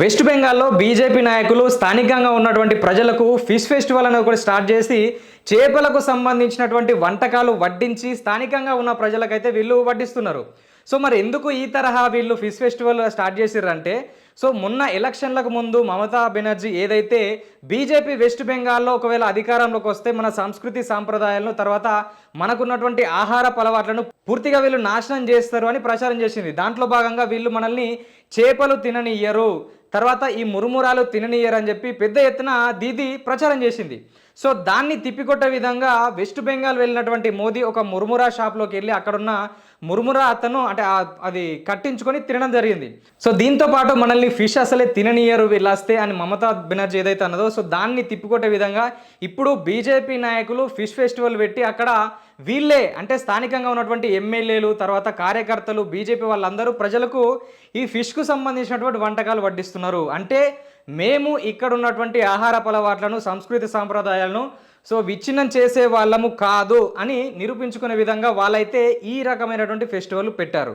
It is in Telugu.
వెస్ట్ బెంగాల్లో బీజేపీ నాయకులు స్థానికంగా ఉన్నటువంటి ప్రజలకు ఫిష్ ఫెస్టివల్ అనేది ఒకటి స్టార్ట్ చేసి చేపలకు సంబంధించినటువంటి వంటకాలు వడ్డించి స్థానికంగా ఉన్న ప్రజలకైతే వీళ్ళు వడ్డిస్తున్నారు. సో మరి ఎందుకు ఈ తరహా వీళ్ళు ఫిష్ ఫెస్టివల్ స్టార్ట్ చేసిర్రంటే, సో మొన్న ఎలక్షన్లకు ముందు మమతా బెనర్జీ ఏదైతే బీజేపీ వెస్ట్ బెంగాల్లో ఒకవేళ అధికారంలోకి వస్తే మన సంస్కృతి సాంప్రదాయాలను తర్వాత మనకున్నటువంటి ఆహారపు అలవాట్లను పూర్తిగా వీళ్ళు నాశనం చేస్తారు అని ప్రచారం చేసింది. దాంట్లో భాగంగా వీళ్ళు మనల్ని చేపలు తిననియ్యరు, తర్వాత ఈ మురుమురాలు తిననీయరు అని చెప్పి పెద్ద ఎత్తున దీది ప్రచారం చేసింది. సో దాన్ని తిప్పికొట్టే విధంగా వెస్ట్ బెంగాల్ వెళ్ళినటువంటి మోదీ ఒక మురుమురా షాప్లోకి వెళ్ళి అక్కడున్న మురుమురా అతను అంటే అది కట్టించుకొని తినడం జరిగింది. సో దీంతో పాటు మనల్ని ఫిష్ అసలే తిననీయరు వీళ్ళొస్తే అని మమతా బెనర్జీ ఏదైతే అన్నదో, సో దాన్ని తిప్పికొట్టే విధంగా ఇప్పుడు బీజేపీ నాయకులు ఫిష్ ఫెస్టివల్ పెట్టి అక్కడ వీళ్ళే అంటే స్థానికంగా ఉన్నటువంటి ఎమ్మెల్యేలు తర్వాత కార్యకర్తలు బీజేపీ వాళ్ళందరూ ప్రజలకు ఈ ఫిష్కు సంబంధించినటువంటి వంటకాలు వడ్డిస్తున్నారు. అంటే మేము ఇక్కడ ఉన్నటువంటి ఆహారపు అలవాట్లను సంస్కృతి సాంప్రదాయాలను సో విచ్ఛిన్నం చేసే వాళ్ళము కాదు అని నిరూపించుకునే విధంగా వాళ్ళైతే ఈ రకమైనటువంటి ఫెస్టివల్ పెట్టారు.